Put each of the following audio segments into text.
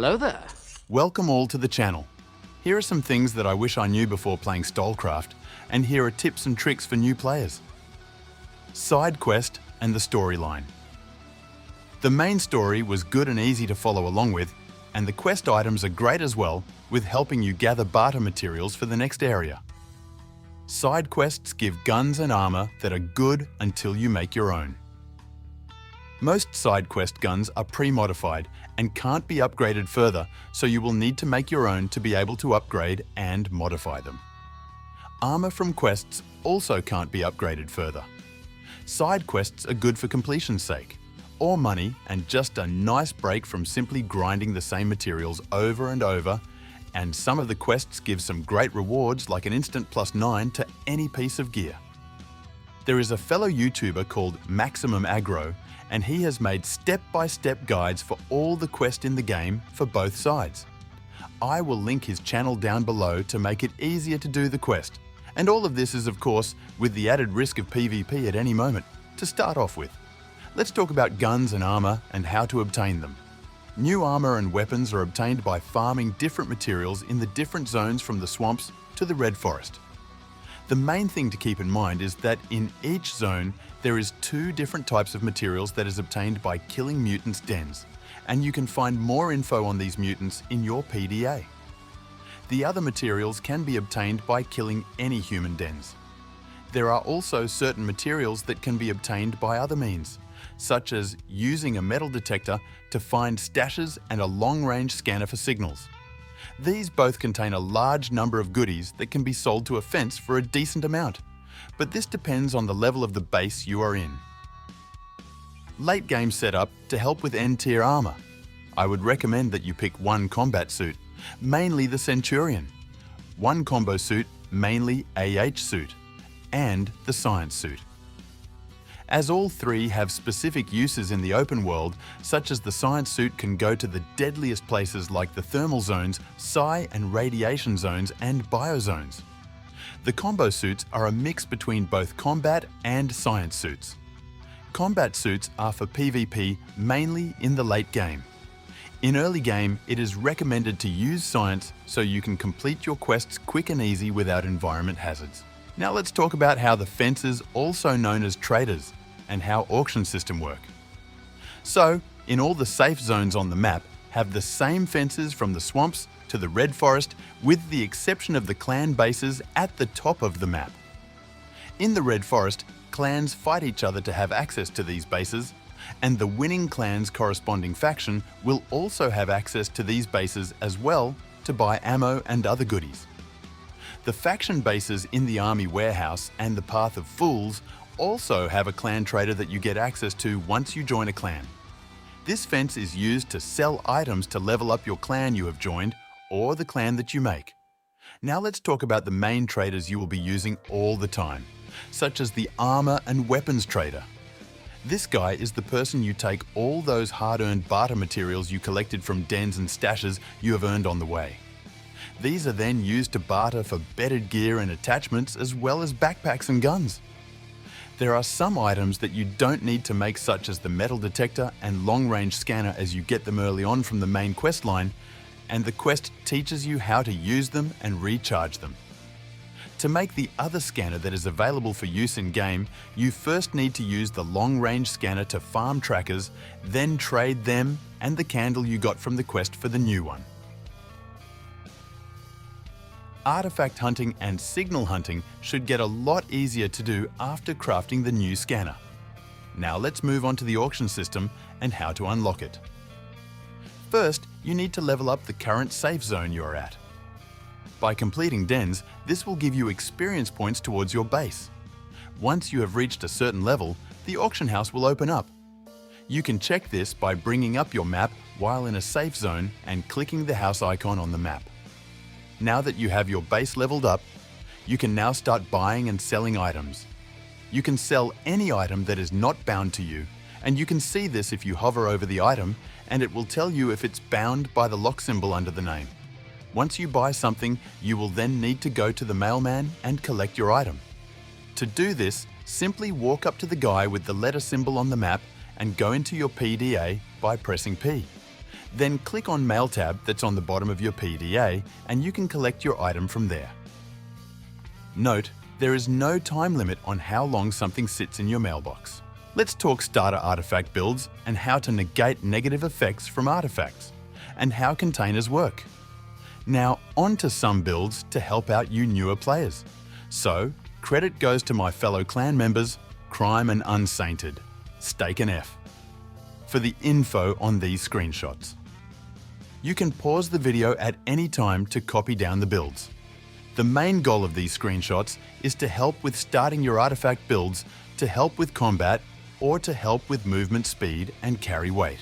Hello there. Welcome all to the channel. Here are some things that I wish I knew before playing Stalcraft, and here are tips and tricks for new players. Side quest and the storyline. The main story was good and easy to follow along with, and the quest items are great as well, with helping you gather barter materials for the next area. Side quests give guns and armor that are good until you make your own. Most side quest guns are pre-modified and can't be upgraded further, so you will need to make your own to be able to upgrade and modify them. Armor from quests also can't be upgraded further. Side quests are good for completion's sake, or money and just a nice break from simply grinding the same materials over and over, and some of the quests give some great rewards like an instant +9 to any piece of gear. There is a fellow YouTuber called Maximum Aggro, and he has made step-by-step guides for all the quests in the game for both sides. I will link his channel down below to make it easier to do the quest, and all of this is of course with the added risk of PvP at any moment. To start off with, let's talk about guns and armor and how to obtain them. New armor and weapons are obtained by farming different materials in the different zones from the swamps to the Red Forest. The main thing to keep in mind is that in each zone there is 2 different types of materials that is obtained by killing mutants' dens, and you can find more info on these mutants in your PDA. The other materials can be obtained by killing any human dens. There are also certain materials that can be obtained by other means, such as using a metal detector to find stashes and a long-range scanner for signals. These both contain a large number of goodies that can be sold to a fence for a decent amount, but this depends on the level of the base you are in. Late game setup to help with N-tier armor. I would recommend that you pick one combat suit, mainly the Centurion, one combo suit, mainly AH suit, and the Science suit. As all 3 have specific uses in the open world, such as the Science suit can go to the deadliest places like the thermal zones, psi and radiation zones, and biozones. The combo suits are a mix between both combat and Science suits. Combat suits are for PvP mainly in the late game. In early game, it is recommended to use Science so you can complete your quests quick and easy without environment hazards. Now let's talk about how the fences, also known as traders, and how auction system work. So, in all the safe zones on the map have the same fences from the swamps to the Red Forest, with the exception of the clan bases at the top of the map. In the Red Forest, clans fight each other to have access to these bases, and the winning clan's corresponding faction will also have access to these bases as well to buy ammo and other goodies. The faction bases in the Army Warehouse and the Path of Fools also have a clan trader that you get access to once you join a clan. This fence is used to sell items to level up your clan you have joined or the clan that you make. Now let's talk about the main traders you will be using all the time, such as the armor and weapons trader. This guy is the person you take all those hard-earned barter materials you collected from dens and stashes you have earned on the way. These are then used to barter for bedded gear and attachments as well as backpacks and guns. There are some items that you don't need to make, such as the metal detector and long-range scanner, as you get them early on from the main quest line, and the quest teaches you how to use them and recharge them. To make the other scanner that is available for use in game, you first need to use the long-range scanner to farm trackers, then trade them and the candle you got from the quest for the new one. Artifact hunting and signal hunting should get a lot easier to do after crafting the new scanner. Now let's move on to the auction system and how to unlock it. First, you need to level up the current safe zone you are at. By completing dens, this will give you experience points towards your base. Once you have reached a certain level, the auction house will open up. You can check this by bringing up your map while in a safe zone and clicking the house icon on the map. Now that you have your base leveled up, you can now start buying and selling items. You can sell any item that is not bound to you, and you can see this if you hover over the item, and it will tell you if it's bound by the lock symbol under the name. Once you buy something, you will then need to go to the mailman and collect your item. To do this, simply walk up to the guy with the letter symbol on the map and go into your PDA by pressing P. Then click on Mail tab that's on the bottom of your PDA and you can collect your item from there. Note, there is no time limit on how long something sits in your mailbox. Let's talk starter artifact builds and how to negate negative effects from artifacts, and how containers work. Now on to some builds to help out you newer players. So, credit goes to my fellow clan members, Crime and Unsainted, Stake and F, for the info on these screenshots. You can pause the video at any time to copy down the builds. The main goal of these screenshots is to help with starting your artifact builds, to help with combat, or to help with movement speed and carry weight.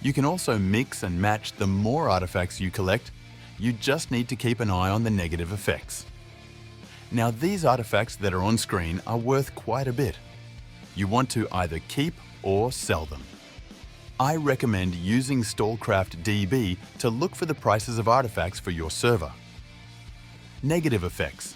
You can also mix and match the more artifacts you collect. You just need to keep an eye on the negative effects. Now these artifacts that are on screen are worth quite a bit. You want to either keep or sell them. I recommend using Stalcraft DB to look for the prices of artifacts for your server. Negative effects.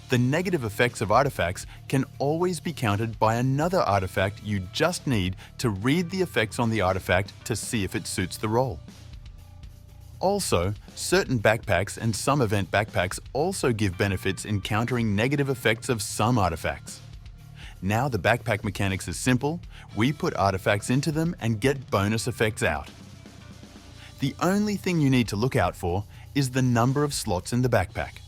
The negative effects of artifacts can always be countered by another artifact you just need to read the effects on the artifact to see if it suits the role. Also, certain backpacks and some event backpacks also give benefits in countering negative effects of some artifacts. Now the backpack mechanics is simple. We put artifacts into them and get bonus effects out. The only thing you need to look out for is the number of slots in the backpack.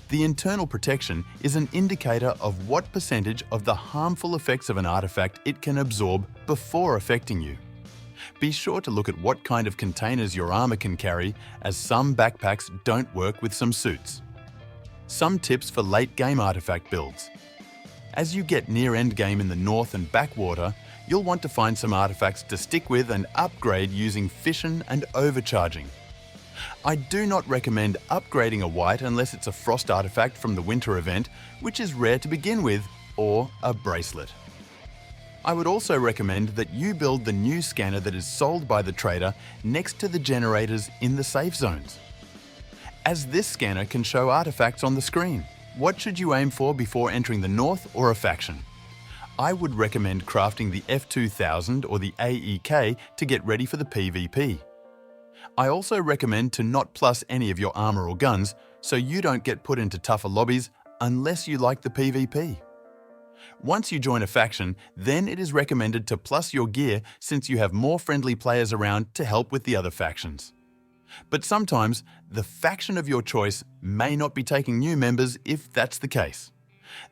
The internal protection is an indicator of what percentage of the harmful effects of an artifact it can absorb before affecting you. Be sure to look at what kind of containers your armor can carry, as some backpacks don't work with some suits. Some tips for late game artifact builds. As you get near end game in the north and backwater, you'll want to find some artifacts to stick with and upgrade using fission and overcharging. I do not recommend upgrading a white unless it's a frost artifact from the winter event, which is rare to begin with, or a bracelet. I would also recommend that you build the new scanner that is sold by the trader next to the generators in the safe zones, as this scanner can show artifacts on the screen. What should you aim for before entering the north or a faction? I would recommend crafting the F2000 or the AEK to get ready for the PvP. I also recommend to not plus any of your armor or guns so you don't get put into tougher lobbies unless you like the PvP. Once you join a faction, then it is recommended to plus your gear since you have more friendly players around to help with the other factions. But sometimes, the faction of your choice may not be taking new members if that's the case.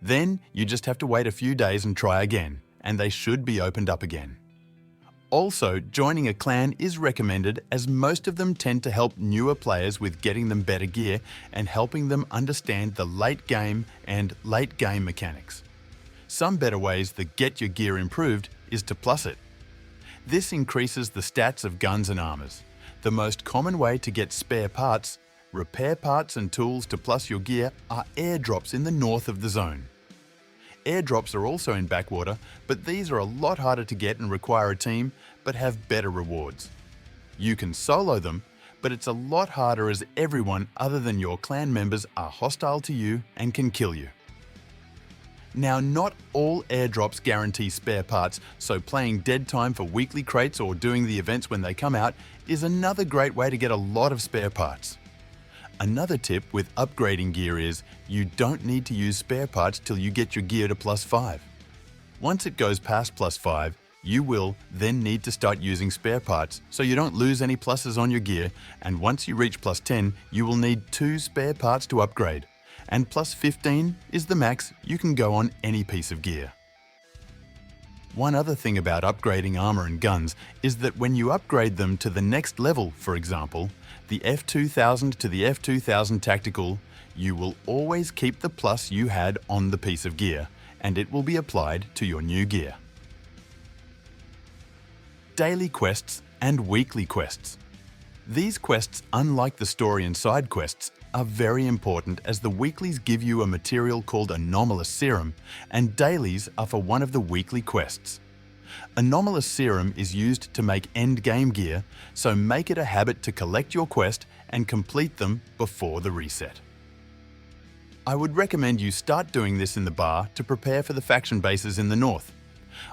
Then you just have to wait a few days and try again, and they should be opened up again. Also, joining a clan is recommended as most of them tend to help newer players with getting them better gear and helping them understand the late game and late game mechanics. Some better ways to get your gear improved is to plus it. This increases the stats of guns and armors. The most common way to get spare parts, repair parts and tools to plus your gear are airdrops in the north of the zone. Airdrops are also in backwater, but these are a lot harder to get and require a team, but have better rewards. You can solo them, but it's a lot harder as everyone other than your clan members are hostile to you and can kill you. Now, not all airdrops guarantee spare parts, so playing dead time for weekly crates or doing the events when they come out is another great way to get a lot of spare parts. Another tip with upgrading gear is you don't need to use spare parts till you get your gear to +5. Once it goes past +5, you will then need to start using spare parts so you don't lose any pluses on your gear, and once you reach +10, you will need 2 spare parts to upgrade, and +15 is the max you can go on any piece of gear. One other thing about upgrading armor and guns is that when you upgrade them to the next level, for example, the F2000 to the F2000 Tactical, you will always keep the plus you had on the piece of gear, and it will be applied to your new gear. Daily quests and weekly quests. These quests, unlike the story and side quests, are very important as the weeklies give you a material called Anomalous Serum, and dailies are for one of the weekly quests. Anomalous Serum is used to make end-game gear, so make it a habit to collect your quest and complete them before the reset. I would recommend you start doing this in the bar to prepare for the faction bases in the north.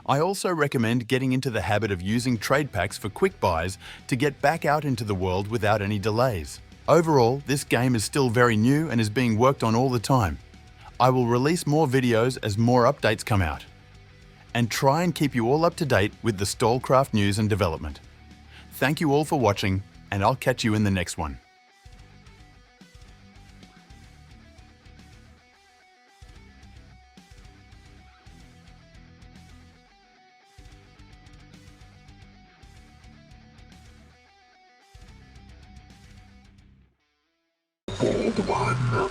I also recommend getting into the habit of using trade packs for quick buys to get back out into the world without any delays. Overall, this game is still very new and is being worked on all the time. I will release more videos as more updates come out. And try and keep you all up to date with the Stalcraft news and development. Thank you all for watching, and I'll catch you in the next one. Bold one.